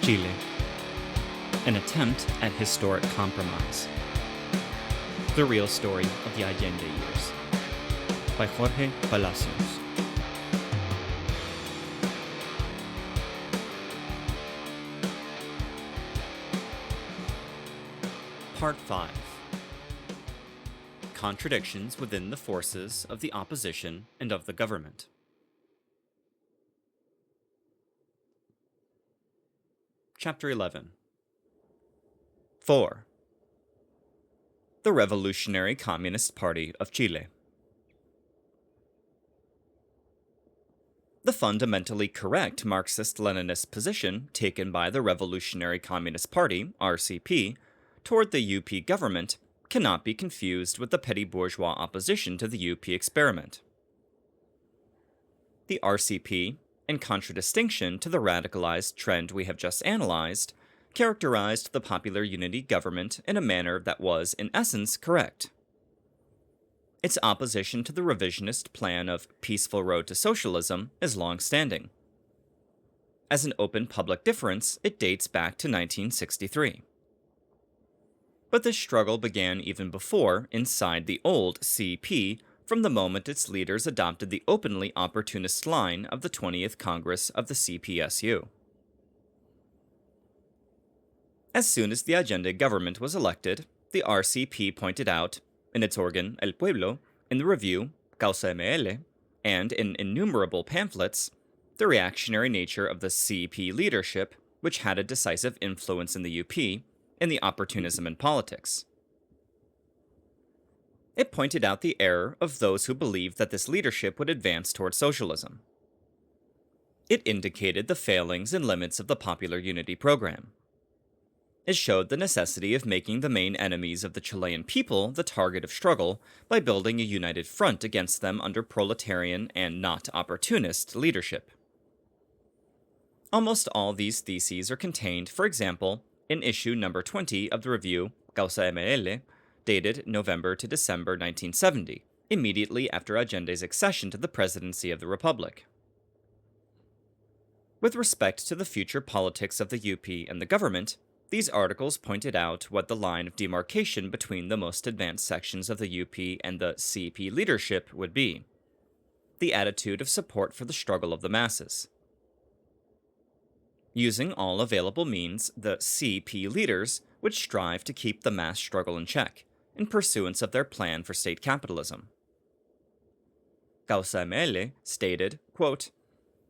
Chile. An attempt at historic compromise. The real story of the Allende years. By Jorge Palacios. Part 5. Contradictions within the forces of the opposition and of the government. Chapter 11. 4. The Revolutionary Communist Party of Chile. The fundamentally correct Marxist-Leninist position taken by the Revolutionary Communist Party, RCP, toward the UP government cannot be confused with the petty bourgeois opposition to the UP experiment. The RCP, in contradistinction to the radicalized trend we have just analyzed, characterized the popular unity government in a manner that was, in essence, correct. Its opposition to the revisionist plan of peaceful road to socialism is long-standing. As an open public difference, it dates back to 1963. But this struggle began even before, inside the old CP, from the moment its leaders adopted the openly opportunist line of the 20th Congress of the CPSU. As soon as the Allende government was elected, the RCP pointed out, in its organ El Pueblo, in the review Causa ML, and in innumerable pamphlets, the reactionary nature of the CP leadership, which had a decisive influence in the UP, and the opportunism in politics. It pointed out the error of those who believed that this leadership would advance toward socialism. It indicated the failings and limits of the Popular Unity program. It showed the necessity of making the main enemies of the Chilean people the target of struggle by building a united front against them under proletarian and not opportunist leadership. Almost all these theses are contained, for example, in issue number 20 of the review Causa ML, dated November to December 1970, immediately after Allende's accession to the presidency of the Republic. With respect to the future politics of the UP and the government, these articles pointed out what the line of demarcation between the most advanced sections of the UP and the CP leadership would be: the attitude of support for the struggle of the masses. Using all available means, the CP leaders would strive to keep the mass struggle in check, in pursuance of their plan for state capitalism. Causa ML stated, quote,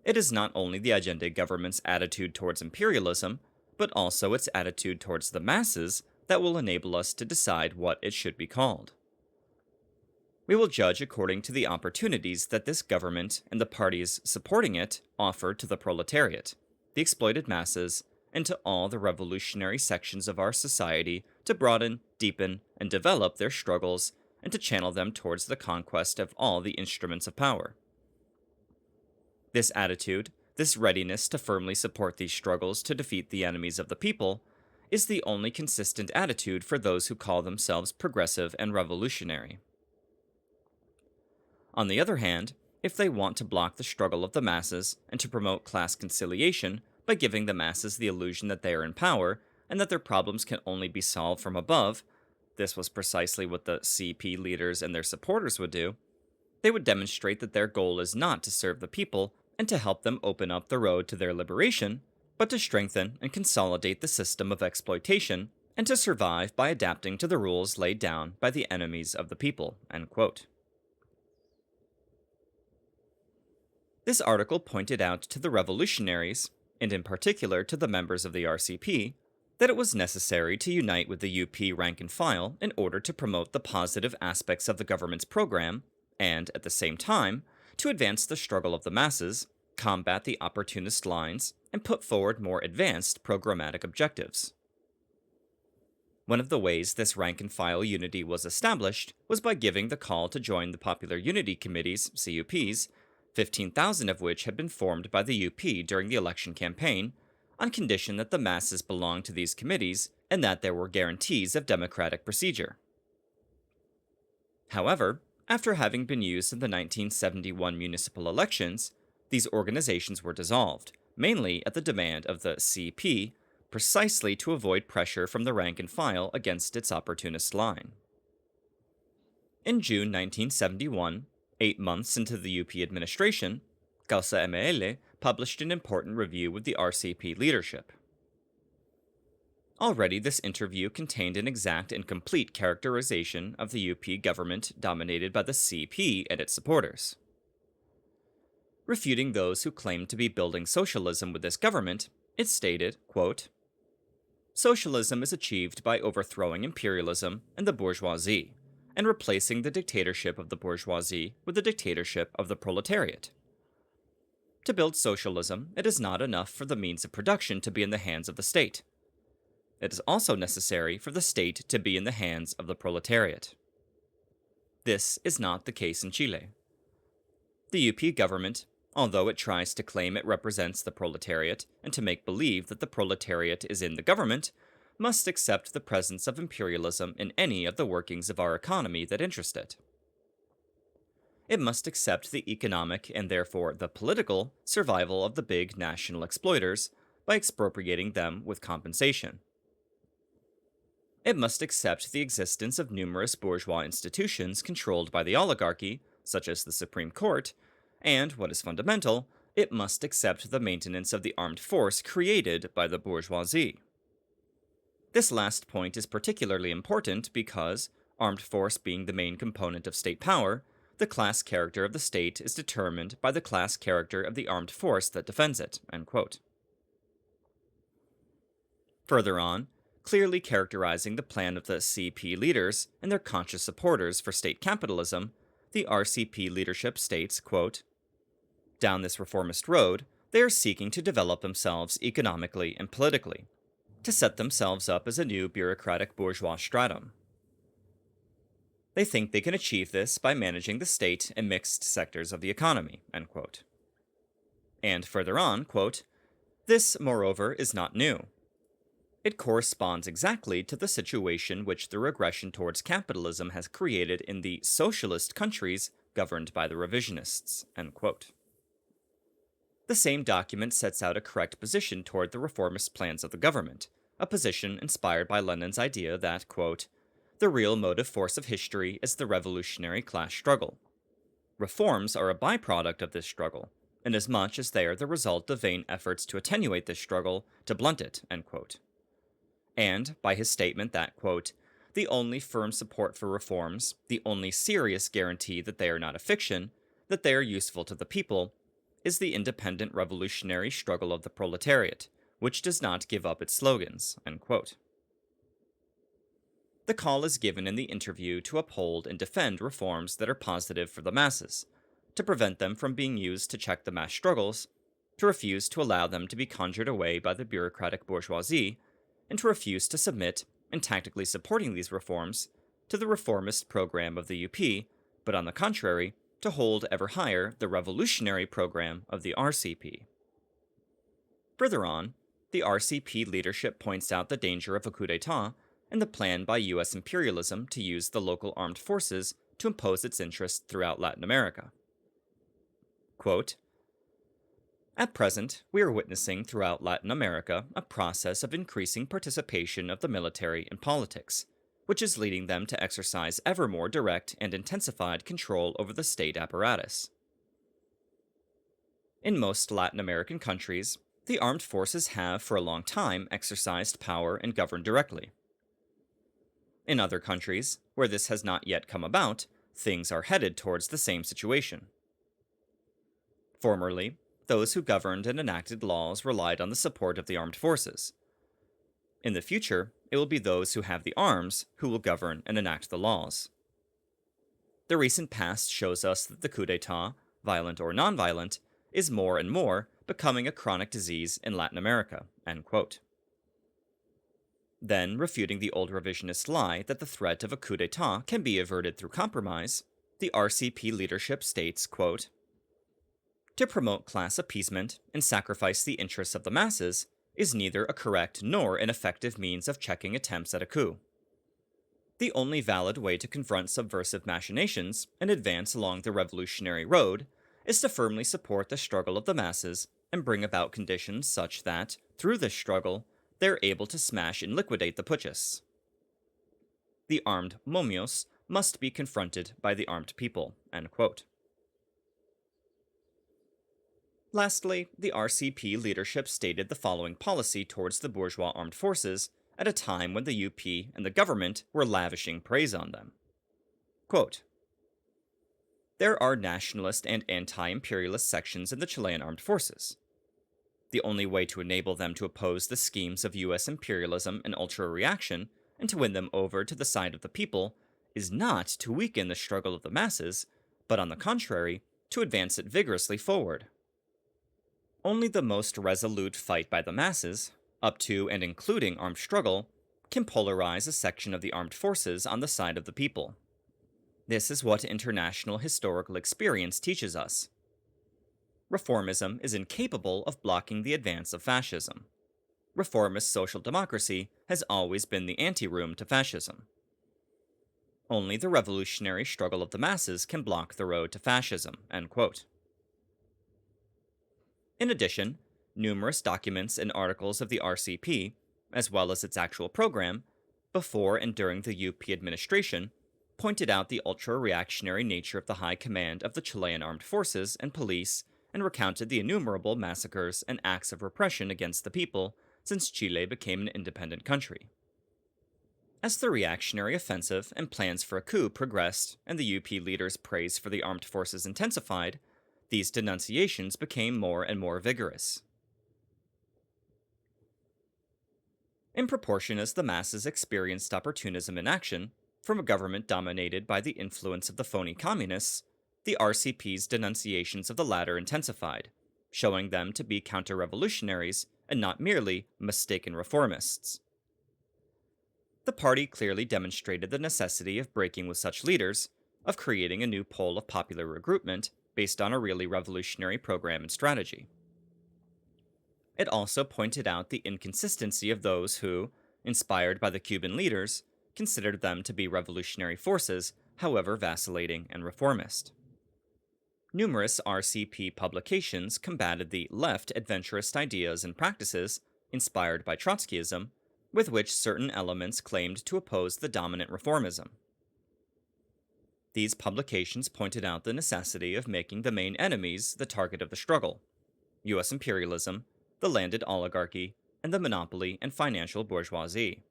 "It is not only the Allende government's attitude towards imperialism, but also its attitude towards the masses that will enable us to decide what it should be called. We will judge according to the opportunities that this government and the parties supporting it offer to the proletariat, the exploited masses, and to all the revolutionary sections of our society to broaden, deepen, and develop their struggles and to channel them towards the conquest of all the instruments of power. This attitude, this readiness to firmly support these struggles to defeat the enemies of the people, is the only consistent attitude for those who call themselves progressive and revolutionary. On the other hand, if they want to block the struggle of the masses and to promote class conciliation by giving the masses the illusion that they are in power and that their problems can only be solved from above, this was precisely what the CP leaders and their supporters would do, they would demonstrate that their goal is not to serve the people and to help them open up the road to their liberation, but to strengthen and consolidate the system of exploitation and to survive by adapting to the rules laid down by the enemies of the people." End quote. This article pointed out to the revolutionaries, and in particular to the members of the RCP, that it was necessary to unite with the UP rank and file in order to promote the positive aspects of the government's program, and, at the same time, to advance the struggle of the masses, combat the opportunist lines, and put forward more advanced programmatic objectives. One of the ways this rank-and-file unity was established was by giving the call to join the Popular Unity Committees, CUPs, 15,000 of which had been formed by the UP during the election campaign, on condition that the masses belonged to these committees and that there were guarantees of democratic procedure. However, after having been used in the 1971 municipal elections, these organizations were dissolved, mainly at the demand of the CP, precisely to avoid pressure from the rank and file against its opportunist line. In June 1971, 8 months into the UP administration, Causa ML published an important review with the RCP leadership. Already, this interview contained an exact and complete characterization of the UP government dominated by the CP and its supporters. Refuting those who claimed to be building socialism with this government, it stated, quote, "Socialism is achieved by overthrowing imperialism and the bourgeoisie, and replacing the dictatorship of the bourgeoisie with the dictatorship of the proletariat. To build socialism, it is not enough for the means of production to be in the hands of the state. It is also necessary for the state to be in the hands of the proletariat. This is not the case in Chile. The UP government, although it tries to claim it represents the proletariat and to make believe that the proletariat is in the government, must accept the presence of imperialism in any of the workings of our economy that interest it. It must accept the economic and therefore the political survival of the big national exploiters by expropriating them with compensation. It must accept the existence of numerous bourgeois institutions controlled by the oligarchy, such as the Supreme Court, and, what is fundamental, it must accept the maintenance of the armed force created by the bourgeoisie. This last point is particularly important because, armed force being the main component of state power, the class character of the state is determined by the class character of the armed force that defends it." End quote. Further on, clearly characterizing the plan of the CP leaders and their conscious supporters for state capitalism, the RCP leadership states, quote, "Down this reformist road, they are seeking to develop themselves economically and politically, to set themselves up as a new bureaucratic bourgeois stratum. They think they can achieve this by managing the state and mixed sectors of the economy." End quote. And further on, quote, "This, moreover, is not new. It corresponds exactly to the situation which the regression towards capitalism has created in the socialist countries governed by the revisionists." End quote. The same document sets out a correct position toward the reformist plans of the government, a position inspired by Lenin's idea that, quote, "The real motive force of history is the revolutionary class struggle. Reforms are a byproduct of this struggle, inasmuch as they are the result of vain efforts to attenuate this struggle, to blunt it." End quote. And by his statement that, quote, "The only firm support for reforms, the only serious guarantee that they are not a fiction, that they are useful to the people, is the independent revolutionary struggle of the proletariat, which does not give up its slogans." End quote. The call is given in the interview to uphold and defend reforms that are positive for the masses, to prevent them from being used to check the mass struggles, to refuse to allow them to be conjured away by the bureaucratic bourgeoisie, and to refuse to submit, in tactically supporting these reforms, to the reformist program of the UP, but on the contrary, to hold ever higher the revolutionary program of the RCP. Further on, the RCP leadership points out the danger of a coup d'etat and the plan by U.S. imperialism to use the local armed forces to impose its interests throughout Latin America. Quote, "At present, we are witnessing throughout Latin America a process of increasing participation of the military in politics, which is leading them to exercise ever more direct and intensified control over the state apparatus. In most Latin American countries, the armed forces have for a long time exercised power and governed directly. In other countries, where this has not yet come about, things are headed towards the same situation. Formerly, those who governed and enacted laws relied on the support of the armed forces. In the future, it will be those who have the arms who will govern and enact the laws. The recent past shows us that the coup d'etat, violent or non-violent, is more and more becoming a chronic disease in Latin America." End quote. Then, refuting the old revisionist lie that the threat of a coup d'etat can be averted through compromise, the RCP leadership states, quote, "To promote class appeasement and sacrifice the interests of the masses is neither a correct nor an effective means of checking attempts at a coup. The only valid way to confront subversive machinations and advance along the revolutionary road is to firmly support the struggle of the masses and bring about conditions such that, through this struggle, they're able to smash and liquidate the putschists. The armed momios must be confronted by the armed people. End quote. Lastly, the RCP leadership stated the following policy towards the bourgeois armed forces at a time when the UP and the government were lavishing praise on them. Quote, there are nationalist and anti-imperialist sections in the Chilean armed forces. The only way to enable them to oppose the schemes of US imperialism and ultra-reaction and to win them over to the side of the people is not to weaken the struggle of the masses, but on the contrary, to advance it vigorously forward. Only the most resolute fight by the masses, up to and including armed struggle, can polarize a section of the armed forces on the side of the people. This is what international historical experience teaches us. Reformism is incapable of blocking the advance of fascism. Reformist social democracy has always been the anteroom to fascism. Only the revolutionary struggle of the masses can block the road to fascism. End quote. In addition, numerous documents and articles of the RCP, as well as its actual program, before and during the UP administration, pointed out the ultra-reactionary nature of the high command of the Chilean armed forces and police and recounted the innumerable massacres and acts of repression against the people since Chile became an independent country. As the reactionary offensive and plans for a coup progressed and the UP leaders' praise for the armed forces intensified, these denunciations became more and more vigorous. In proportion as the masses experienced opportunism in action, from a government dominated by the influence of the phony communists, the RCP's denunciations of the latter intensified, showing them to be counter-revolutionaries and not merely mistaken reformists. The party clearly demonstrated the necessity of breaking with such leaders, of creating a new pole of popular regroupment based on a really revolutionary program and strategy. It also pointed out the inconsistency of those who, inspired by the Cuban leaders, considered them to be revolutionary forces, however vacillating and reformist. Numerous RCP publications combated the left adventurist ideas and practices, inspired by Trotskyism, with which certain elements claimed to oppose the dominant reformism. These publications pointed out the necessity of making the main enemies the target of the struggle: US imperialism, the landed oligarchy, and the monopoly and financial bourgeoisie.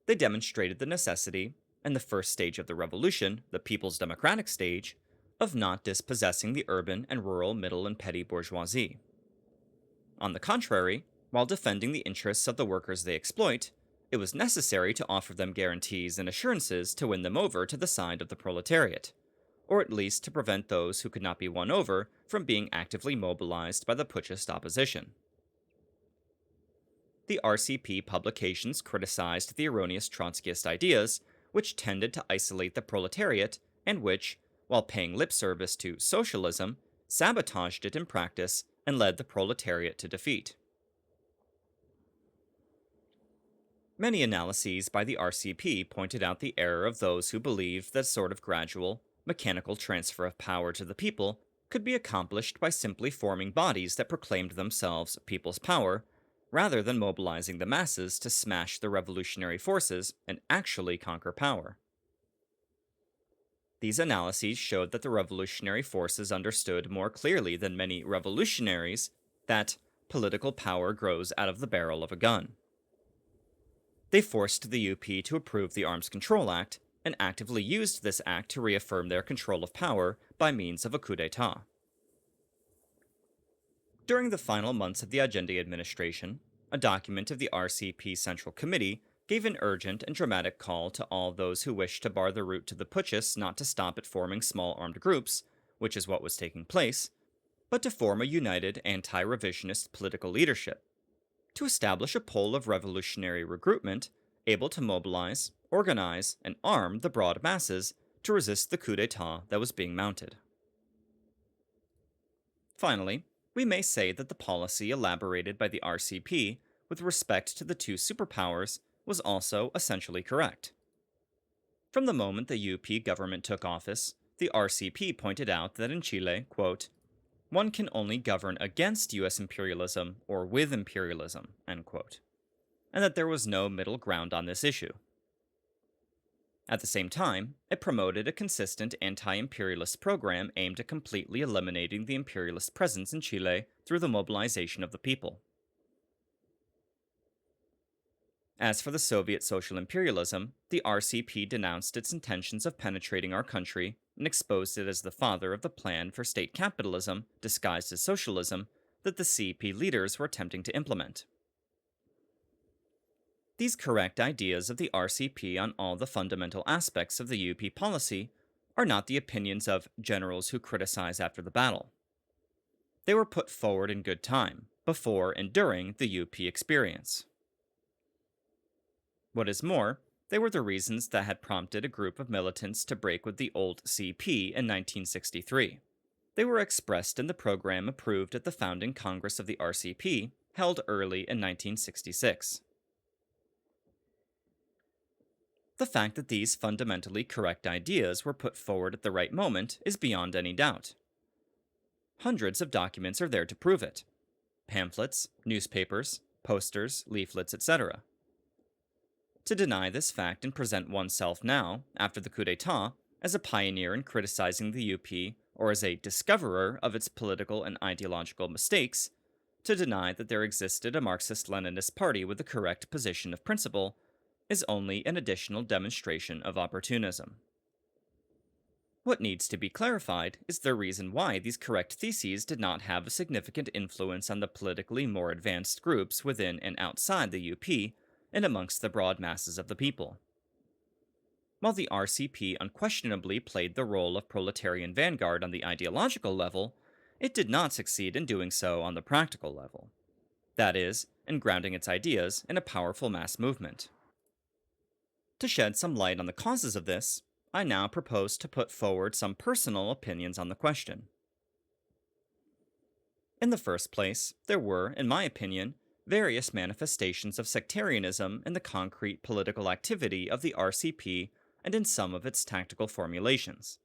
They demonstrated the necessity, and the first stage of the revolution, the People's Democratic stage, of not dispossessing the urban and rural middle and petty bourgeoisie. On the contrary, while defending the interests of the workers they exploit, it was necessary to offer them guarantees and assurances to win them over to the side of the proletariat, or at least to prevent those who could not be won over from being actively mobilized by the putschist opposition. The RCP publications criticized the erroneous Trotskyist ideas, which tended to isolate the proletariat and which, while paying lip service to socialism, sabotaged it in practice and led the proletariat to defeat. Many analyses by the RCP pointed out the error of those who believed that sort of gradual, mechanical transfer of power to the people could be accomplished by simply forming bodies that proclaimed themselves people's power, rather than mobilizing the masses to smash the revolutionary forces and actually conquer power. These analyses showed that the revolutionary forces understood more clearly than many revolutionaries that political power grows out of the barrel of a gun. They forced the UP to approve the Arms Control Act and actively used this act to reaffirm their control of power by means of a coup d'etat. During the final months of the Allende administration, a document of the RCP Central Committee gave an urgent and dramatic call to all those who wished to bar the route to the putschists not to stop at forming small armed groups, which is what was taking place, but to form a united anti-revisionist political leadership, to establish a pole of revolutionary regroupment able to mobilize, organize, and arm the broad masses to resist the coup d'etat that was being mounted. Finally, we may say that the policy elaborated by the RCP with respect to the two superpowers was also essentially correct. From the moment the UP government took office, the RCP pointed out that in Chile, quote, one can only govern against US imperialism or with imperialism, end quote, and that there was no middle ground on this issue. At the same time, it promoted a consistent anti-imperialist program aimed at completely eliminating the imperialist presence in Chile through the mobilization of the people. As for the Soviet social imperialism, the RCP denounced its intentions of penetrating our country and exposed it as the father of the plan for state capitalism, disguised as socialism, that the CP leaders were attempting to implement. These correct ideas of the RCP on all the fundamental aspects of the UP policy are not the opinions of generals who criticize after the battle. They were put forward in good time, before and during the UP experience. What is more, they were the reasons that had prompted a group of militants to break with the old CP in 1963. They were expressed in the program approved at the founding Congress of the RCP, held early in 1966. The fact that these fundamentally correct ideas were put forward at the right moment is beyond any doubt. Hundreds of documents are there to prove it: pamphlets, newspapers, posters, leaflets, etc. To deny this fact and present oneself now, after the coup d'etat, as a pioneer in criticizing the UP or as a discoverer of its political and ideological mistakes, to deny that there existed a Marxist-Leninist party with the correct position of principle, is only an additional demonstration of opportunism. What needs to be clarified is the reason why these correct theses did not have a significant influence on the politically more advanced groups within and outside the UP and amongst the broad masses of the people. While the RCP unquestionably played the role of proletarian vanguard on the ideological level, it did not succeed in doing so on the practical level. That is, in grounding its ideas in a powerful mass movement. To shed some light on the causes of this, I now propose to put forward some personal opinions on the question. In the first place, there were, in my opinion, various manifestations of sectarianism in the concrete political activity of the RCP and in some of its tactical formulations.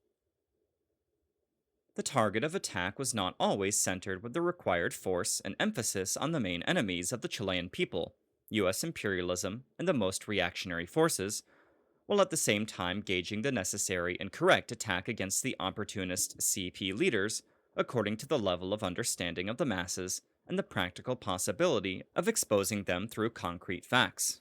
The target of attack was not always centered with the required force and emphasis on the main enemies of the Chilean people, US imperialism, and the most reactionary forces, while at the same time gauging the necessary and correct attack against the opportunist CP leaders according to the level of understanding of the masses and the practical possibility of exposing them through concrete facts.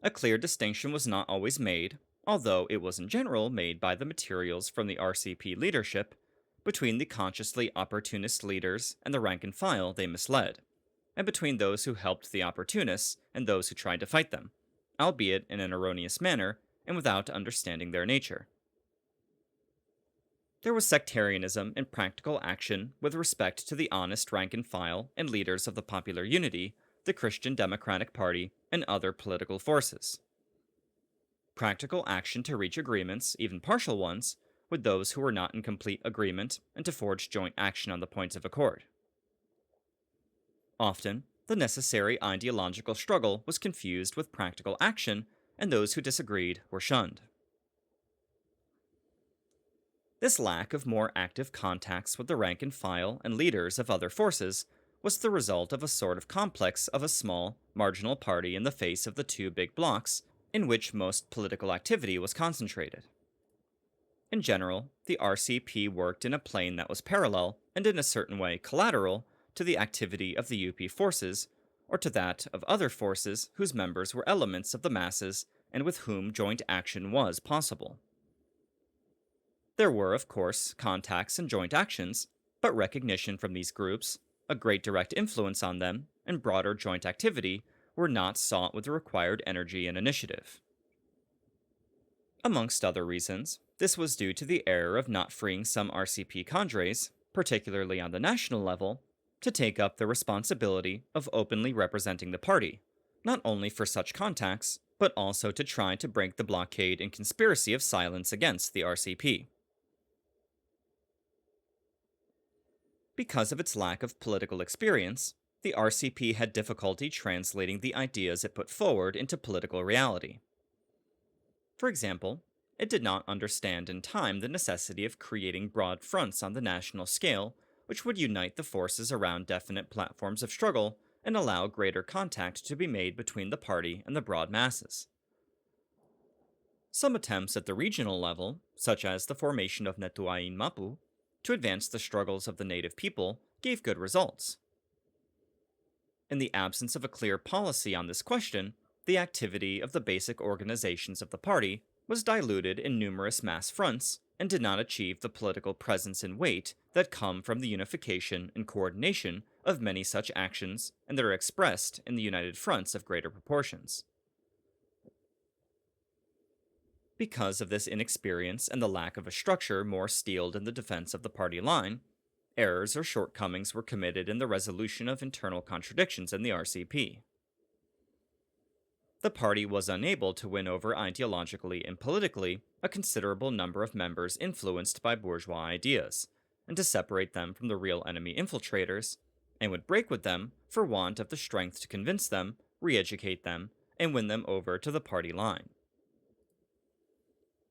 A clear distinction was not always made, although it was in general made by the materials from the RCP leadership, between the consciously opportunist leaders and the rank and file they misled, and between those who helped the opportunists and those who tried to fight them, albeit in an erroneous manner and without understanding their nature. There was sectarianism in practical action with respect to the honest rank and file and leaders of the Popular Unity, the Christian Democratic Party, and other political forces. Practical action to reach agreements, even partial ones, with those who were not in complete agreement and to forge joint action on the points of accord. Often, the necessary ideological struggle was confused with practical action, and those who disagreed were shunned. This lack of more active contacts with the rank and file and leaders of other forces was the result of a sort of complex of a small, marginal party in the face of the two big blocs in which most political activity was concentrated. In general, the RCP worked in a plane that was parallel, and in a certain way collateral, to the activity of the UP forces, or to that of other forces whose members were elements of the masses and with whom joint action was possible. There were, of course, contacts and joint actions, but recognition from these groups, a great direct influence on them, and broader joint activity were not sought with the required energy and initiative. Amongst other reasons, this was due to the error of not freeing some RCP cadres, particularly on the national level, to take up the responsibility of openly representing the party, not only for such contacts, but also to try to break the blockade and conspiracy of silence against the RCP. Because of its lack of political experience, the RCP had difficulty translating the ideas it put forward into political reality. For example, it did not understand in time the necessity of creating broad fronts on the national scale, which would unite the forces around definite platforms of struggle and allow greater contact to be made between the party and the broad masses. Some attempts at the regional level, such as the formation of Netuain Mapu, to advance the struggles of the native people, gave good results. In the absence of a clear policy on this question, the activity of the basic organizations of the party was diluted in numerous mass fronts and did not achieve the political presence and weight that come from the unification and coordination of many such actions and that are expressed in the united fronts of greater proportions. Because of this inexperience and the lack of a structure more steeled in the defense of the party line, errors or shortcomings were committed in the resolution of internal contradictions in the RCP. The party was unable to win over ideologically and politically a considerable number of members influenced by bourgeois ideas, and to separate them from the real enemy infiltrators, and would break with them for want of the strength to convince them, re-educate them, and win them over to the party line.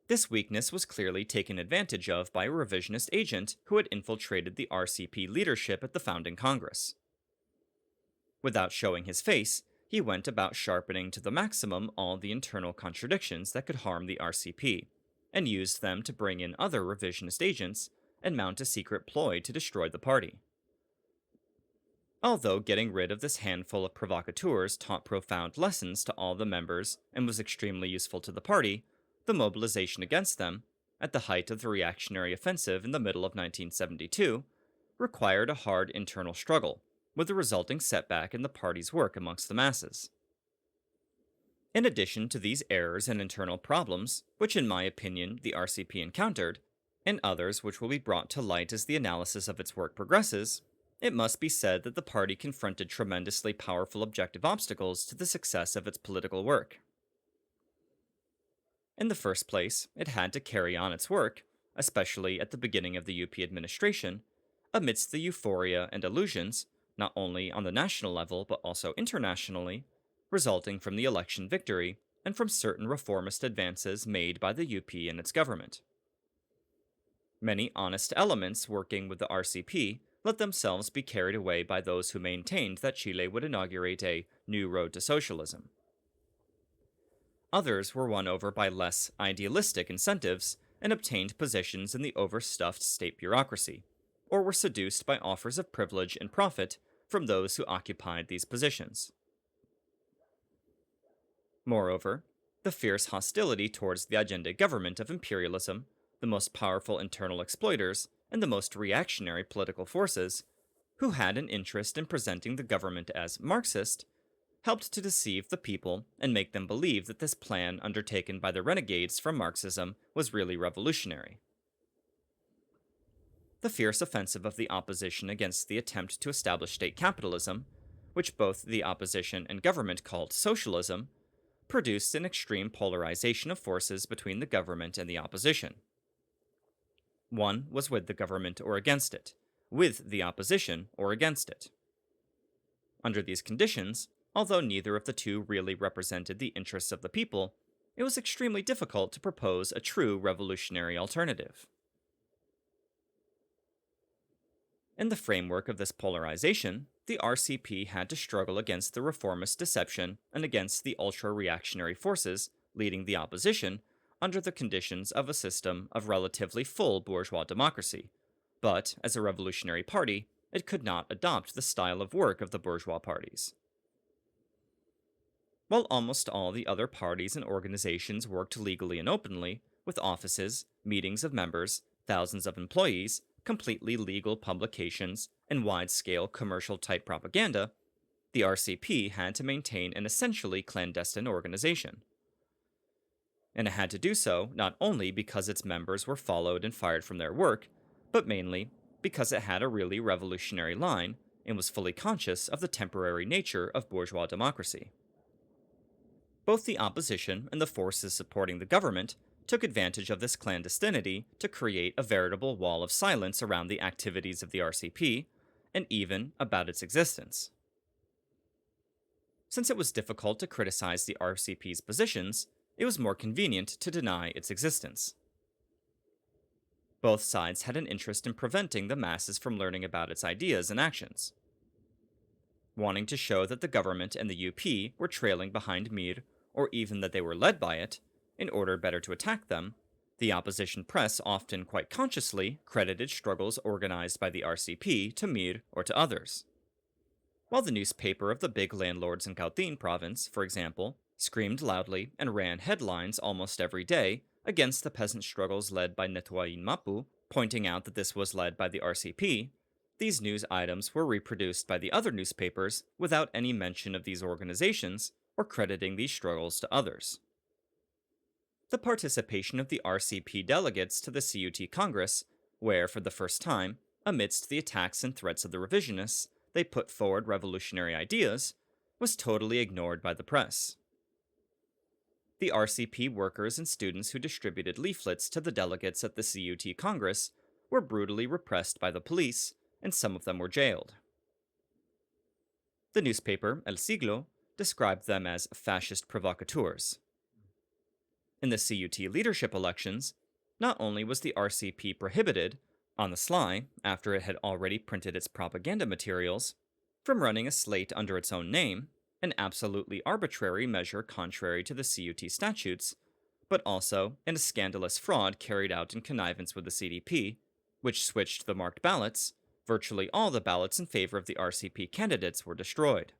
This weakness was clearly taken advantage of by a revisionist agent who had infiltrated the RCP leadership at the founding Congress. Without showing his face, he went about sharpening to the maximum all the internal contradictions that could harm the RCP, and used them to bring in other revisionist agents and mount a secret ploy to destroy the party. Although getting rid of this handful of provocateurs taught profound lessons to all the members and was extremely useful to the party, the mobilization against them, at the height of the reactionary offensive in the middle of 1972, required a hard internal struggle, with a resulting setback in the party's work amongst the masses. In addition to these errors and internal problems, which in my opinion the RCP encountered, and others which will be brought to light as the analysis of its work progresses, it must be said that the party confronted tremendously powerful objective obstacles to the success of its political work. In the first place, it had to carry on its work, especially at the beginning of the UP administration, amidst the euphoria and illusions, not only on the national level but also internationally, resulting from the election victory and from certain reformist advances made by the UP and its government. Many honest elements working with the RCP let themselves be carried away by those who maintained that Chile would inaugurate a new road to socialism. Others were won over by less idealistic incentives and obtained positions in the overstuffed state bureaucracy, or were seduced by offers of privilege and profit from those who occupied these positions. Moreover, the fierce hostility towards the Allende government of imperialism, the most powerful internal exploiters, and the most reactionary political forces, who had an interest in presenting the government as Marxist, helped to deceive the people and make them believe that this plan undertaken by the renegades from Marxism was really revolutionary. The fierce offensive of the opposition against the attempt to establish state capitalism, which both the opposition and government called socialism, produced an extreme polarization of forces between the government and the opposition. One was with the government or against it, with the opposition or against it. Under these conditions, although neither of the two really represented the interests of the people, it was extremely difficult to propose a true revolutionary alternative. In the framework of this polarization, the RCP had to struggle against the reformist deception and against the ultra-reactionary forces leading the opposition under the conditions of a system of relatively full bourgeois democracy, but as a revolutionary party, it could not adopt the style of work of the bourgeois parties. While almost all the other parties and organizations worked legally and openly, with offices, meetings of members, thousands of employees, completely legal publications, and wide-scale commercial-type propaganda, the RCP had to maintain an essentially clandestine organization. And it had to do so not only because its members were followed and fired from their work, but mainly because it had a really revolutionary line and was fully conscious of the temporary nature of bourgeois democracy. Both the opposition and the forces supporting the government took advantage of this clandestinity to create a veritable wall of silence around the activities of the RCP, and even about its existence. Since it was difficult to criticize the RCP's positions, it was more convenient to deny its existence. Both sides had an interest in preventing the masses from learning about its ideas and actions. Wanting to show that the government and the UP were trailing behind Mir, or even that they were led by it, in order better to attack them, the opposition press often quite consciously credited struggles organized by the RCP to Mir or to others. While the newspaper of the big landlords in Cautín province, for example, screamed loudly and ran headlines almost every day against the peasant struggles led by Netuain Mapu, pointing out that this was led by the RCP, these news items were reproduced by the other newspapers without any mention of these organizations or crediting these struggles to others. The participation of the RCP delegates to the CUT Congress, where, for the first time, amidst the attacks and threats of the revisionists, they put forward revolutionary ideas, was totally ignored by the press. The RCP workers and students who distributed leaflets to the delegates at the CUT Congress were brutally repressed by the police, and some of them were jailed. The newspaper, El Siglo, described them as fascist provocateurs. In the CUT leadership elections, not only was the RCP prohibited, on the sly, after it had already printed its propaganda materials, from running a slate under its own name, an absolutely arbitrary measure contrary to the CUT statutes, but also in a scandalous fraud carried out in connivance with the CDP, which switched the marked ballots. Virtually all the ballots in favor of the RCP candidates were destroyed.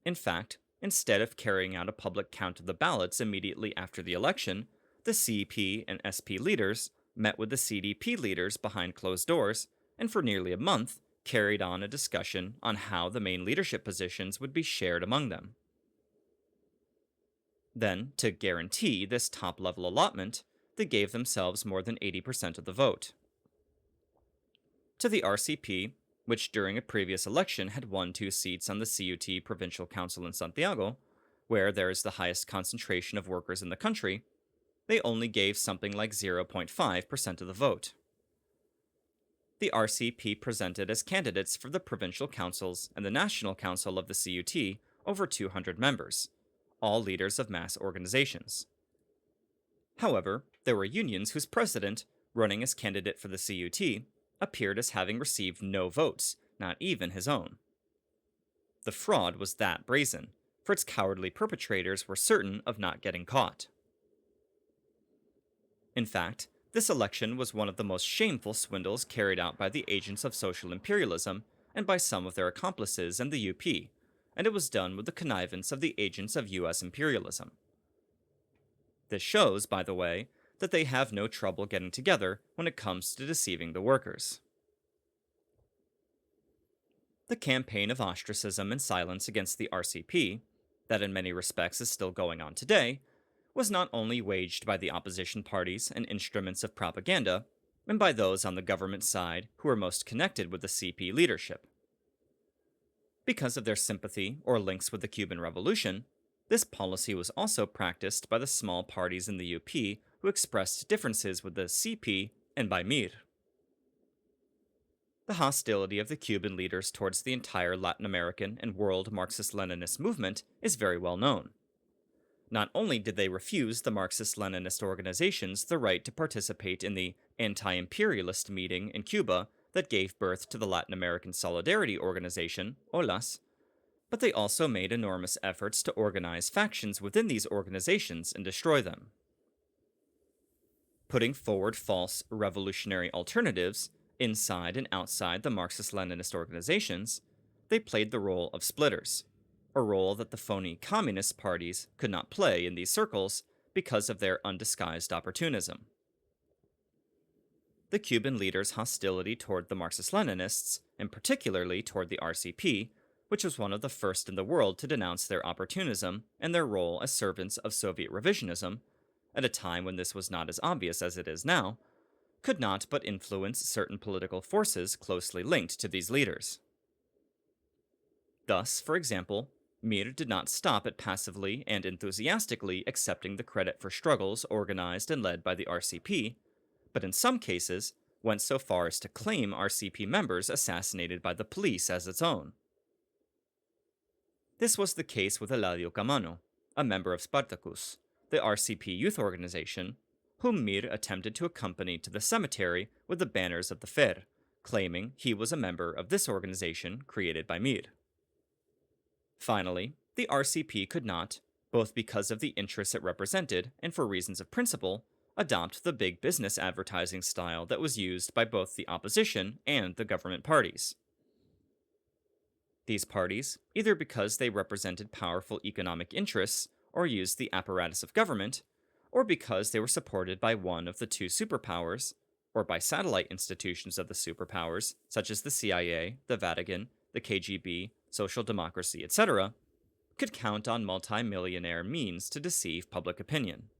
In fact, instead of carrying out a public count of the ballots immediately after the election, the CP and SP leaders met with the CDP leaders behind closed doors, and for nearly a month carried on a discussion on how the main leadership positions would be shared among them. Then, to guarantee this top-level allotment, they gave themselves more than 80% of the vote. To the RCP, which during a previous election had won 2 seats on the CUT Provincial Council in Santiago, where there is the highest concentration of workers in the country, they only gave something like 0.5% of the vote. The RCP presented as candidates for the provincial councils and the national council of the CUT over 200 members, all leaders of mass organizations. However, there were unions whose president, running as candidate for the CUT, appeared as having received no votes, not even his own. The fraud was that brazen, for its cowardly perpetrators were certain of not getting caught. In fact, this election was one of the most shameful swindles carried out by the agents of social imperialism and by some of their accomplices in the UP, and it was done with the connivance of the agents of US imperialism. This shows, by the way, that they have no trouble getting together when it comes to deceiving the workers. The campaign of ostracism and silence against the RCP, that in many respects is still going on today, was not only waged by the opposition parties and instruments of propaganda, and by those on the government side who were most connected with the CP leadership. Because of their sympathy or links with the Cuban Revolution, this policy was also practiced by the small parties in the UP who expressed differences with the CP and by Mir. The hostility of the Cuban leaders towards the entire Latin American and world Marxist-Leninist movement is very well known. Not only did they refuse the Marxist-Leninist organizations the right to participate in the anti-imperialist meeting in Cuba that gave birth to the Latin American Solidarity Organization, OLAS, but they also made enormous efforts to organize factions within these organizations and destroy them. Putting forward false revolutionary alternatives inside and outside the Marxist-Leninist organizations, they played the role of splitters, a role that the phony communist parties could not play in these circles because of their undisguised opportunism. The Cuban leaders' hostility toward the Marxist-Leninists, and particularly toward the RCP, which was one of the first in the world to denounce their opportunism and their role as servants of Soviet revisionism, at a time when this was not as obvious as it is now, could not but influence certain political forces closely linked to these leaders. Thus, for example, Mir did not stop at passively and enthusiastically accepting the credit for struggles organized and led by the RCP, but in some cases went so far as to claim RCP members assassinated by the police as its own. This was the case with Eladio Camano, a member of Spartacus, the RCP youth organization, whom Mir attempted to accompany to the cemetery with the banners of the FER, claiming he was a member of this organization created by Mir. Finally, the RCP could not, both because of the interests it represented and for reasons of principle, adopt the big business advertising style that was used by both the opposition and the government parties. These parties, either because they represented powerful economic interests or used the apparatus of government, or because they were supported by one of the two superpowers, or by satellite institutions of the superpowers, such as the CIA, the Vatican, the KGB, social democracy, etc., could count on multi-millionaire means to deceive public opinion.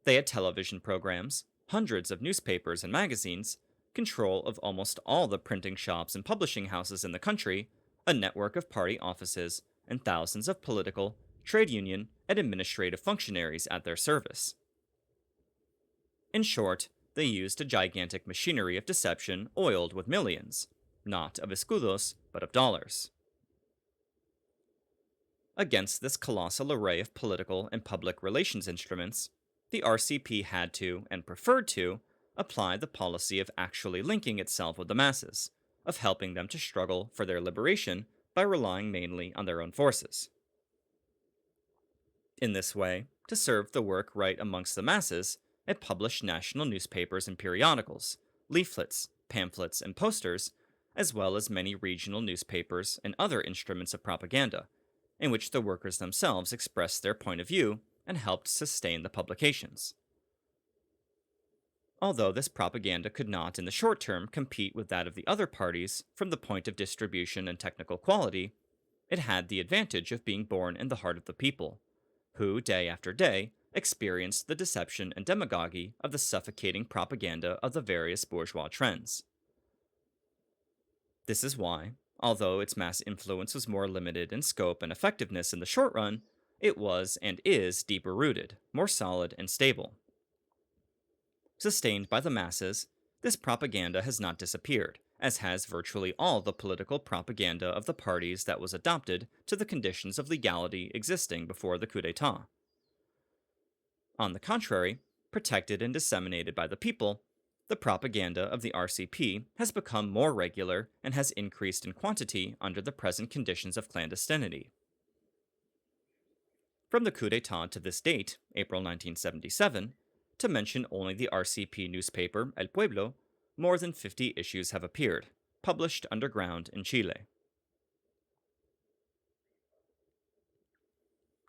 They had television programs, hundreds of newspapers and magazines, control of almost all the printing shops and publishing houses in the country, a network of party offices, and thousands of political, trade union, and administrative functionaries at their service. In short, they used a gigantic machinery of deception oiled with millions, not of escudos, but of dollars. Against this colossal array of political and public relations instruments, the RCP had to, and preferred to, apply the policy of actually linking itself with the masses, of helping them to struggle for their liberation by relying mainly on their own forces. In this way, to serve the work right amongst the masses, it published national newspapers and periodicals, leaflets, pamphlets, and posters, as well as many regional newspapers and other instruments of propaganda, in which the workers themselves expressed their point of view and helped sustain the publications. Although this propaganda could not in the short term compete with that of the other parties from the point of distribution and technical quality, it had the advantage of being born in the heart of the people, who, day after day, experienced the deception and demagoguery of the suffocating propaganda of the various bourgeois trends. This is why, although its mass influence was more limited in scope and effectiveness in the short run, it was and is deeper rooted, more solid and stable. Sustained by the masses, this propaganda has not disappeared, as has virtually all the political propaganda of the parties that was adopted to the conditions of legality existing before the coup d'etat. On the contrary, protected and disseminated by the people, the propaganda of the RCP has become more regular and has increased in quantity under the present conditions of clandestinity. From the coup d'etat to this date, April 1977, to mention only the RCP newspaper El Pueblo, more than 50 issues have appeared, published underground in Chile.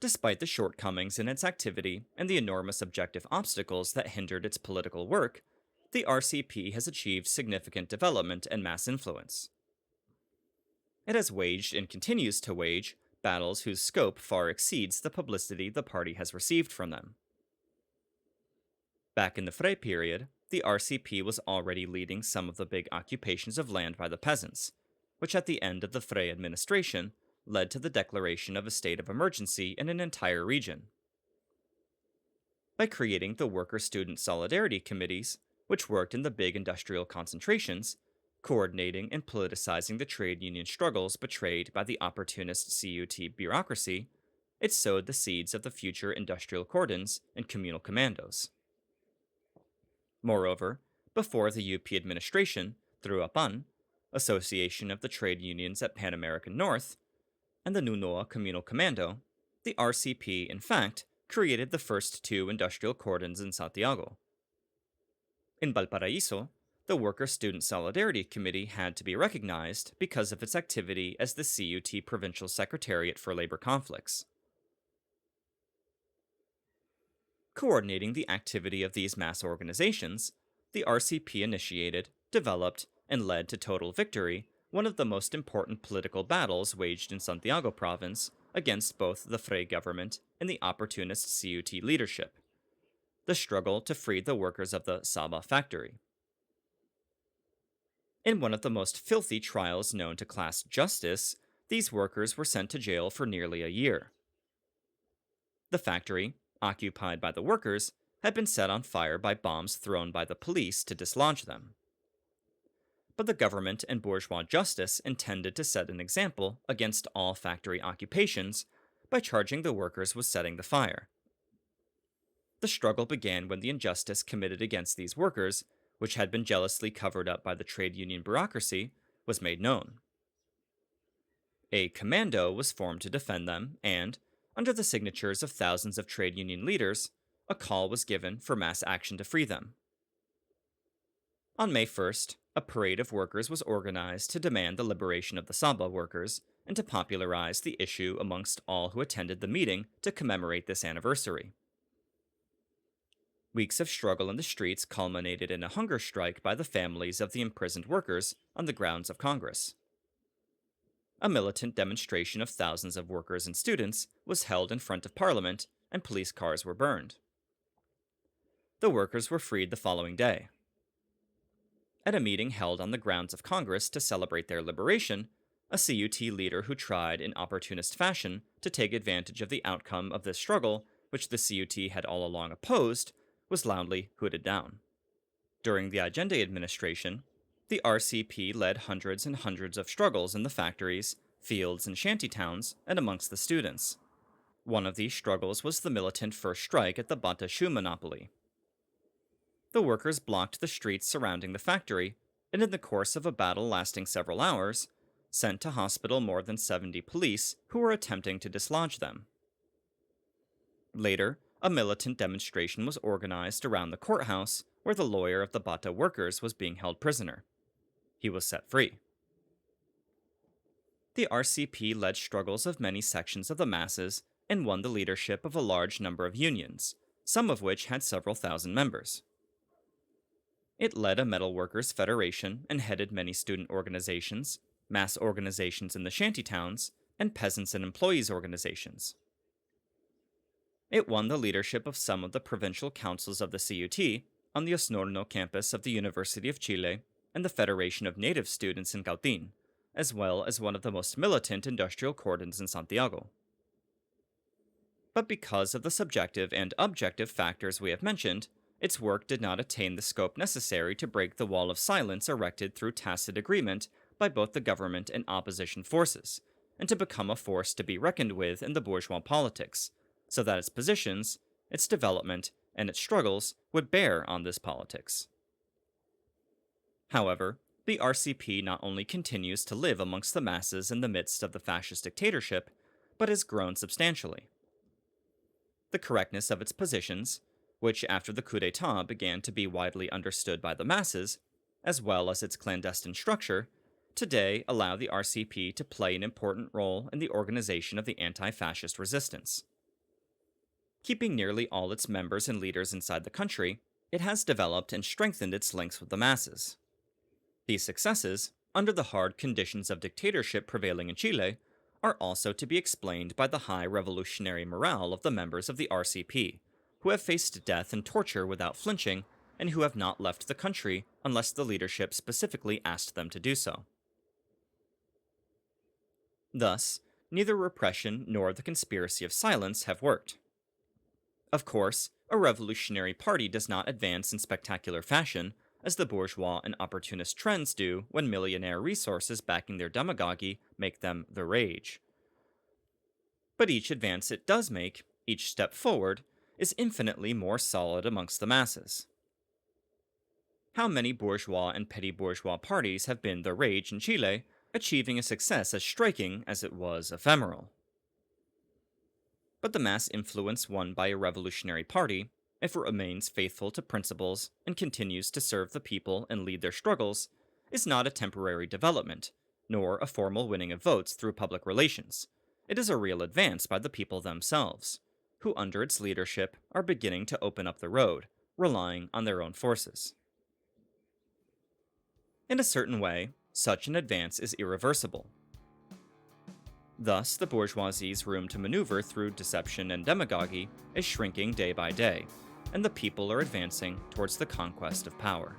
Despite the shortcomings in its activity and the enormous objective obstacles that hindered its political work, the RCP has achieved significant development and mass influence. It has waged and continues to wage battles whose scope far exceeds the publicity the party has received from them. Back in the Frey period, the RCP was already leading some of the big occupations of land by the peasants, which at the end of the Frey administration led to the declaration of a state of emergency in an entire region. By creating the worker-student solidarity committees, which worked in the big industrial concentrations, coordinating and politicizing the trade union struggles betrayed by the opportunist CUT bureaucracy, it sowed the seeds of the future industrial cordons and communal commandos. Moreover, before the UP administration, through APAN, Association of the Trade Unions at Pan American North, and the Nunoa Communal Commando, the RCP, in fact, created the first two industrial cordons in Santiago. In Valparaiso, the Worker-Student Solidarity Committee had to be recognized because of its activity as the CUT Provincial Secretariat for Labor Conflicts. Coordinating the activity of these mass organizations, the RCP initiated, developed, and led to total victory one of the most important political battles waged in Santiago province against both the Frey government and the opportunist CUT leadership: the struggle to free the workers of the Saba factory. In one of the most filthy trials known to class justice, these workers were sent to jail for nearly a year. The factory, occupied by the workers, had been set on fire by bombs thrown by the police to dislodge them. But the government and bourgeois justice intended to set an example against all factory occupations by charging the workers with setting the fire, The struggle began when the injustice committed against these workers, which had been jealously covered up by the trade union bureaucracy, was made known. A commando was formed to defend them, and, under the signatures of thousands of trade union leaders, a call was given for mass action to free them. On May 1st, a parade of workers was organized to demand the liberation of the Saba workers and to popularize the issue amongst all who attended the meeting to commemorate this anniversary. Weeks of struggle in the streets culminated in a hunger strike by the families of the imprisoned workers on the grounds of Congress. A militant demonstration of thousands of workers and students was held in front of Parliament, and police cars were burned. The workers were freed the following day. At a meeting held on the grounds of Congress to celebrate their liberation, a CUT leader who tried in opportunist fashion to take advantage of the outcome of this struggle, which the CUT had all along opposed, was loudly hooted down. During the Allende administration, the RCP led hundreds and hundreds of struggles in the factories, fields, and shantytowns, and amongst the students. One of these struggles was the militant first strike at the Bata shoe monopoly. The workers blocked the streets surrounding the factory, and in the course of a battle lasting several hours, sent to hospital more than 70 police who were attempting to dislodge them. Later, a militant demonstration was organized around the courthouse where the lawyer of the Bata workers was being held prisoner. He was set free. The RCP led struggles of many sections of the masses and won the leadership of a large number of unions, some of which had several thousand members. It led a metalworkers' federation and headed many student organizations, mass organizations in the shantytowns, and peasants and employees organizations. It won the leadership of some of the provincial councils of the CUT on the Osnorno campus of the University of Chile and the Federation of Native Students in Cautín, as well as one of the most militant industrial cordons in Santiago. But because of the subjective and objective factors we have mentioned, its work did not attain the scope necessary to break the wall of silence erected through tacit agreement by both the government and opposition forces, and to become a force to be reckoned with in the bourgeois politics, so that its positions, its development, and its struggles would bear on this politics. However, the RCP not only continues to live amongst the masses in the midst of the fascist dictatorship, but has grown substantially. The correctness of its positions, which after the coup d'etat began to be widely understood by the masses, as well as its clandestine structure, today allow the RCP to play an important role in the organization of the anti-fascist resistance. Keeping nearly all its members and leaders inside the country, it has developed and strengthened its links with the masses. These successes, under the hard conditions of dictatorship prevailing in Chile, are also to be explained by the high revolutionary morale of the members of the RCP, who have faced death and torture without flinching, and who have not left the country unless the leadership specifically asked them to do so. Thus, neither repression nor the conspiracy of silence have worked. Of course, a revolutionary party does not advance in spectacular fashion, as the bourgeois and opportunist trends do when millionaire resources backing their demagoguery make them the rage. But each advance it does make, each step forward, is infinitely more solid amongst the masses. How many bourgeois and petty bourgeois parties have been the rage in Chile, achieving a success as striking as it was ephemeral? But the mass influence won by a revolutionary party, if it remains faithful to principles and continues to serve the people and lead their struggles, is not a temporary development, nor a formal winning of votes through public relations. It is a real advance by the people themselves, who under its leadership are beginning to open up the road, relying on their own forces. In a certain way, such an advance is irreversible. Thus, the bourgeoisie's room to maneuver through deception and demagoguery is shrinking day by day, and the people are advancing towards the conquest of power.